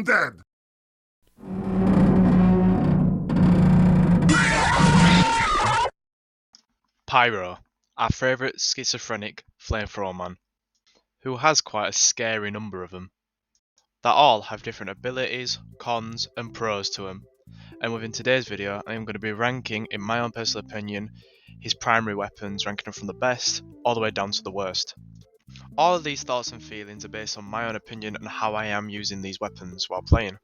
dead! Pyro, our favourite schizophrenic flamethrower man, who has quite a scary number of them, that all have different abilities, cons and pros to them. And within today's video I am going to be ranking, in my own personal opinion, his primary weapons, ranking them from the best all the way down to the worst. All of these thoughts and feelings are based on my own opinion and how I am using these weapons while playing.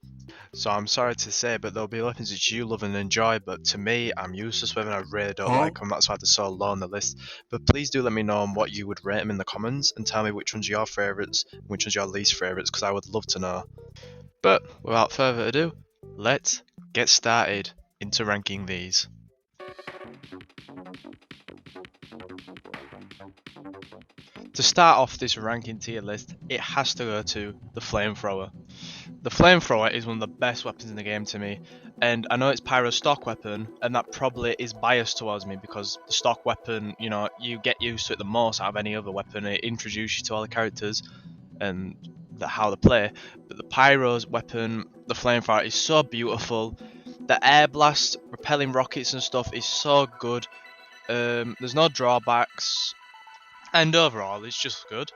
So I'm sorry to say, but there'll be weapons that you love and enjoy, but to me, I'm useless with them and I really don't like them. That's why they're so low on the list. But please do let me know on what you would rate them in the comments and tell me which ones are your favourites and which ones are your least favourites, because I would love to know. But without further ado, let's get started into ranking these. To start off this ranking tier list, it has to go to the flamethrower. The flamethrower is one of the best weapons in the game to me, and I know it's Pyro's stock weapon, and that probably is biased towards me because the stock weapon, you know, you get used to it the most out of any other weapon. It introduces you to all the characters and how they play. But the Pyro's weapon, the flamethrower, is so beautiful. The air blast, repelling rockets and stuff is so good. There's no drawbacks, and overall, it's just good.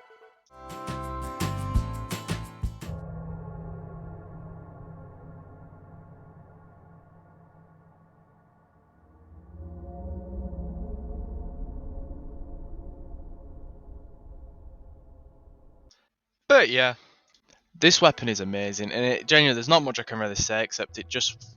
But yeah, this weapon is amazing, and it genuinely, there's not much I can really say except it just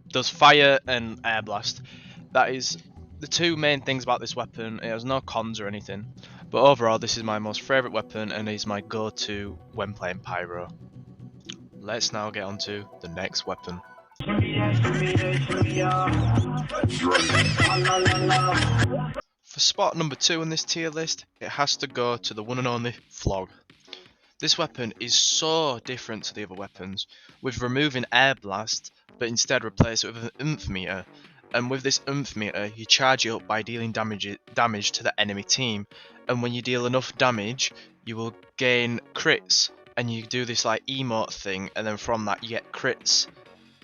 does fire and air blast. That is the two main things about this weapon. It has no cons or anything, but overall this is my most favourite weapon and is my go-to when playing Pyro. Let's now get on to the next weapon. For spot number 2 on this tier list, it has to go to the one and only Phlog. This weapon is so different to the other weapons, with removing air blast, but instead replace it with an oomph meter. And with this oomph meter, you charge it up by dealing damage to the enemy team. And when you deal enough damage, you will gain crits. And you do this like emote thing, and then from that you get crits.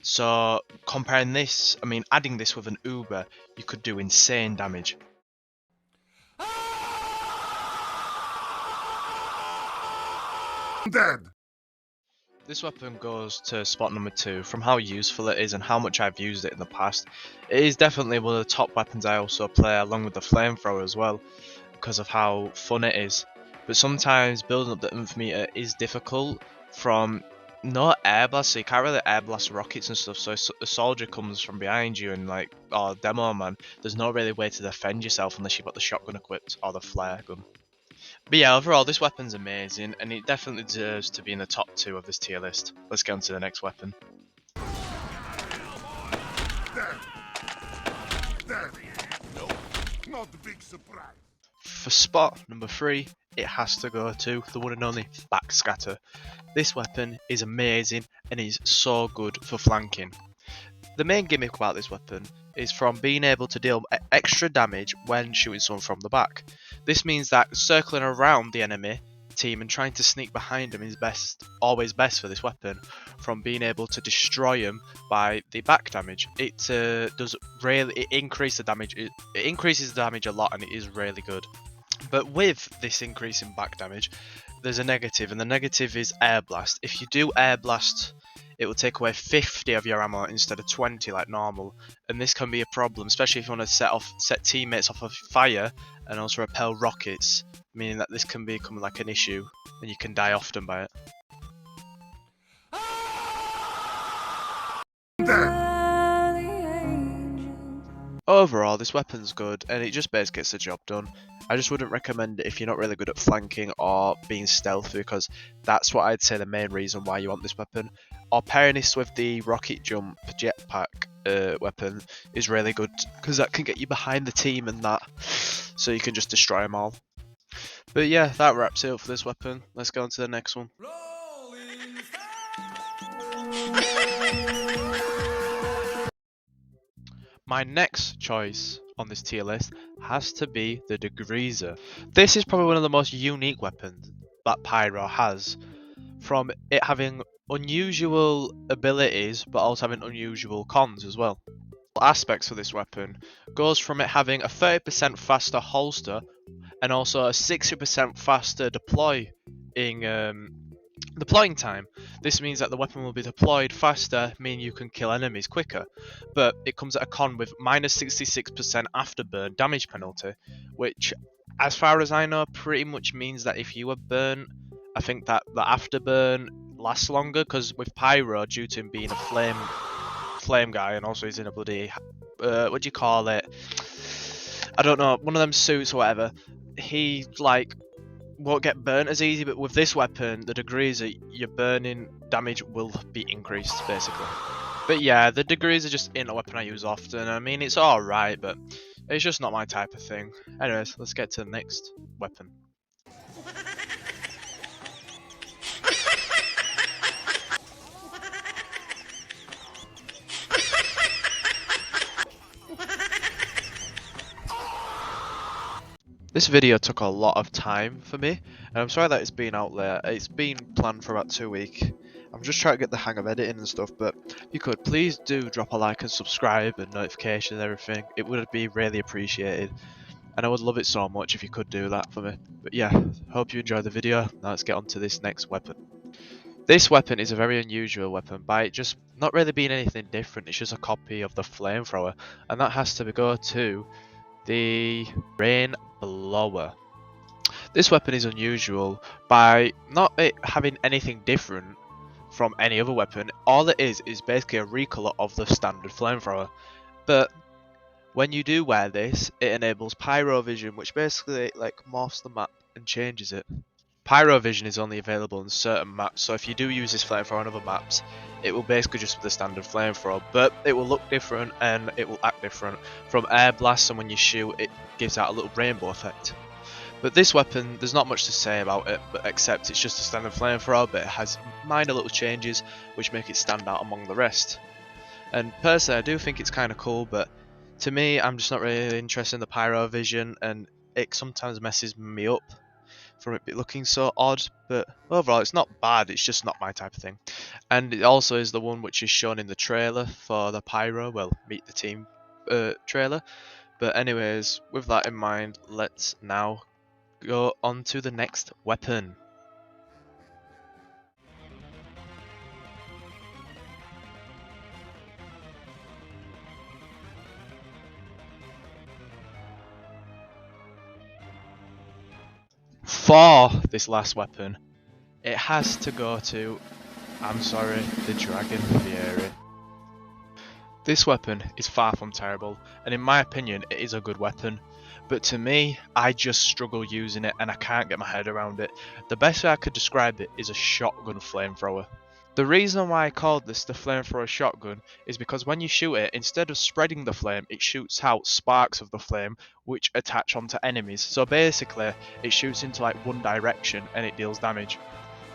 So comparing this, adding this with an Uber, you could do insane damage. Dead! This weapon goes to spot number 2 from how useful it is and how much I've used it in the past. It is definitely one of the top weapons I also play, along with the flamethrower as well, because of how fun it is. But sometimes building up the oomph meter is difficult from no air blast, so you can't really air blast rockets and stuff. So if a soldier comes from behind you and like, or demo man, there's no really way to defend yourself unless you've got the shotgun equipped or the flare gun. But yeah, overall this weapon's amazing and it definitely deserves to be in the top 2 of this tier list. Let's get on to the next weapon. Dead! Dead! No, not a big surprise. For spot number 3, it has to go to the one and only Backscatter. This weapon is amazing and is so good for flanking. The main gimmick about this weapon is from being able to deal extra damage when shooting someone from the back. This means that circling around the enemy team and trying to sneak behind them is always best for this weapon, from being able to destroy them by the back damage. It increases the damage. It increases the damage a lot, and it is really good. But with this increase in back damage, there's a negative, and the negative is air blast. If you do air blast, it will take away 50 of your ammo instead of 20 like normal, and this can be a problem, especially if you want to set teammates off of fire and also repel rockets, meaning that this can become like an issue and you can die often by it. Overall, this weapon's good and it just basically gets the job done. I just wouldn't recommend it if you're not really good at flanking or being stealthy, because that's what I'd say the main reason why you want this weapon. Or pairing this with the rocket jump jetpack weapon is really good, because that can get you behind the team and that, so you can just destroy them all. But yeah, that wraps it up for this weapon. Let's go on to the next one. My next choice on this tier list has to be the Degreaser. This is probably one of the most unique weapons that Pyro has, from it having unusual abilities but also having unusual cons as well. Aspects of this weapon goes from it having a 30% faster holster and also a 60% faster deploying time. This means that the weapon will be deployed faster, meaning you can kill enemies quicker. But it comes at a con with minus 66% afterburn damage penalty, which, as far as I know, pretty much means that if you were burnt, I think that the afterburn lasts longer, because with Pyro, due to him being a flame guy, and also he's in a bloody what do you call it? I don't know, one of them suits or whatever. He like won't get burnt as easy, but with this weapon, the Degreaser, your burning damage will be increased basically. But yeah, the Degreaser just ain't a weapon I use often. I mean, it's alright, but it's just not my type of thing. Anyways, let's get to the next weapon. This video took a lot of time for me, and I'm sorry that it's been out there. It's been planned for about 2 weeks. I'm just trying to get the hang of editing and stuff, but if you could, please do drop a like and subscribe and notifications and everything. It would be really appreciated, and I would love it so much if you could do that for me. But yeah, hope you enjoyed the video. Now let's get on to this next weapon. This weapon is a very unusual weapon by it just not really being anything different. It's just a copy of the flamethrower, and that has to go to the Rainblower. This weapon is unusual by not it having anything different from any other weapon. All it is basically a recolor of the standard flamethrower. But when you do wear this, it enables Pyro Vision, which basically like morphs the map and changes it. Pyro Vision is only available in certain maps, so if you do use this flamethrower on other maps, it will basically just be the standard flamethrower, but it will look different and it will act different. From air blasts, and when you shoot, it gives out a little rainbow effect. But this weapon, there's not much to say about it, but except it's just a standard flamethrower, but it has minor little changes which make it stand out among the rest. And personally, I do think it's kind of cool, but to me, I'm just not really interested in the Pyro Vision, and it sometimes messes me up from it looking so odd, but overall it's not bad, it's just not my type of thing. And it also is the one which is shown in the trailer for the Pyro, well, Meet the Team trailer. But anyways, with that in mind, let's now go on to the next weapon. For this last weapon, it has to go to, I'm sorry, the Dragon Fury. This weapon is far from terrible, and in my opinion it is a good weapon, but to me, I just struggle using it and I can't get my head around it. The best way I could describe it is a shotgun flamethrower. The reason why I called this the flamethrower shotgun is because when you shoot it, instead of spreading the flame, it shoots out sparks of the flame which attach onto enemies. So basically, it shoots into like one direction and it deals damage.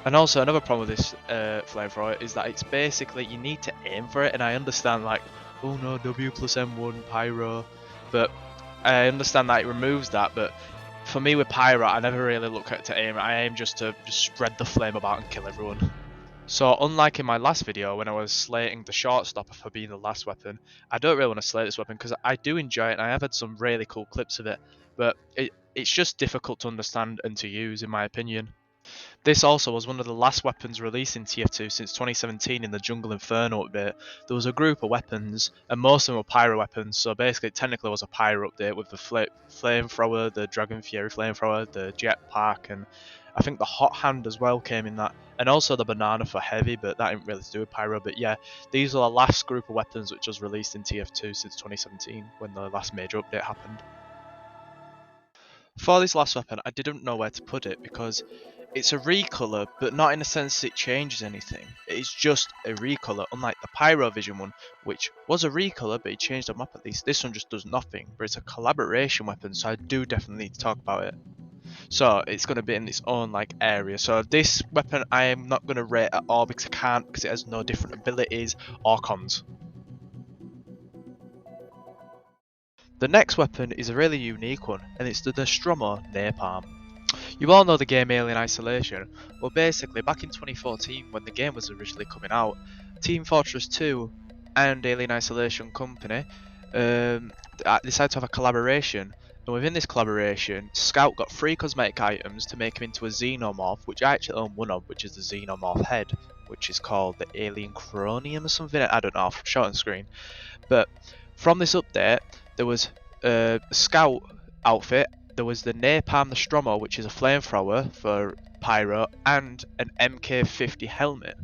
And also another problem with this flamethrower is that it's basically, you need to aim for it, and I understand like, oh no, W plus M1 Pyro, but I understand that it removes that, but for me with Pyro, I never really look at to aim. I aim just to spread the flame about and kill everyone. So unlike in my last video when I was slating the shortstopper for being the last weapon, I don't really want to slate this weapon because I do enjoy it and I have had some really cool clips of it, but it's just difficult to understand and to use in my opinion. This also was one of the last weapons released in TF2 since 2017 in the Jungle Inferno update. There was a group of weapons, and most of them were Pyro weapons, so basically it technically was a Pyro update with the flamethrower, the Dragon Fury flamethrower, the jetpack, and I think the hot hand as well came in that, and also the banana for heavy, but that didn't really to do with Pyro. But yeah, these are the last group of weapons which was released in TF2 since 2017 when the last major update happened. For this last weapon, I didn't know where to put it because it's a recolor, but not in a sense it changes anything. It is just a recolor, unlike the Pyro Vision one, which was a recolor, but it changed the map at least. This one just does nothing, but it's a collaboration weapon, so I do definitely need to talk about it. So it's going to be in its own like area. So this weapon I am not going to rate at all because I can't, because it has no different abilities or cons. The next weapon is a really unique one, and it's the Nostromo Napalm. You all know the game Alien Isolation. Well, basically, back in 2014, when the game was originally coming out, Team Fortress 2 and Alien Isolation Company decided to have a collaboration. And within this collaboration, Scout got 3 cosmetic items to make him into a xenomorph, which I actually own one of, which is the xenomorph head, which is called the Alien Chronium or something. I don't know, I'll show it on screen. But from this update, there was a Scout outfit. There was the Napalm the Stromo, which is a flamethrower for Pyro, and an MK50 helmet.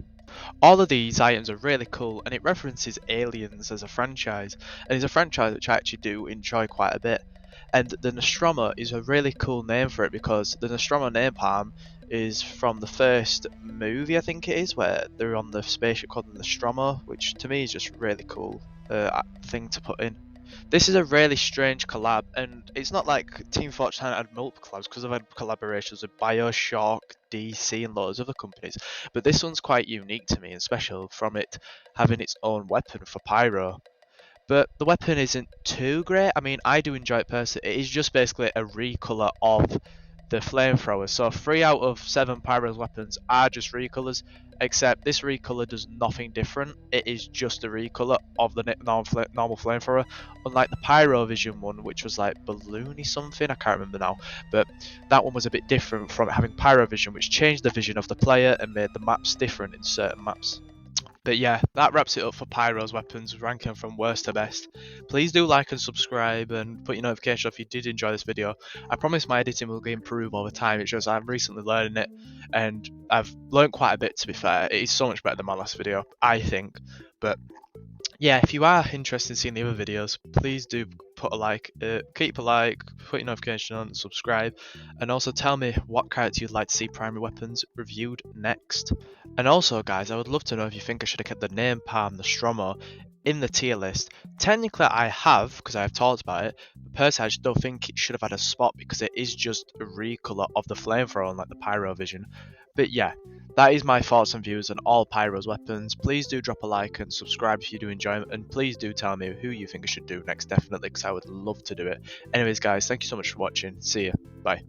All of these items are really cool, and it references Aliens as a franchise, and it's a franchise which I actually do enjoy quite a bit. And the Nostromo is a really cool name for it because the Nostromo Napalm is from the first movie, I think it is, where they're on the spaceship called the Nostromo, which to me is just really cool thing to put in. This is a really strange collab, and it's not like Team Fortress hadn't had multiple collabs, because I've had collaborations with Bioshock, DC, and loads of other companies. But this one's quite unique to me and special from it having its own weapon for Pyro. But the weapon isn't too great. I mean, I do enjoy it personally. It is just basically a recolor of the flamethrower. So 3 out of 7 Pyro's weapons are just recolors, except this recolor does nothing different. It is just a recolor of the normal flamethrower, unlike the Pyrovision one, which was like balloony something. I can't remember now, but that one was a bit different from having Pyrovision, which changed the vision of the player and made the maps different in certain maps. But yeah, that wraps it up for Pyro's weapons, ranking from worst to best. Please do like and subscribe and put your notification if you did enjoy this video. I promise my editing will improve over time. It's just I'm recently learning it, and I've learned quite a bit, to be fair. It is so much better than my last video, I think. But yeah, if you are interested in seeing the other videos, please do put a like, keep a like, put your notification on, subscribe, and also tell me what character you'd like to see primary weapons reviewed next. And also, guys, I would love to know if you think I should have kept the Napalm, the Stromo, in the tier list. Technically, I have, because I have talked about it, but personally, I just don't think it should have had a spot because it is just a recolor of the flamethrower, like the Pyrovision. But yeah, that is my thoughts and views on all Pyro's weapons. Please do drop a like and subscribe if you do enjoy them, and please do tell me who you think I should do next, definitely, because I would love to do it. Anyways, guys, thank you so much for watching. See ya. Bye.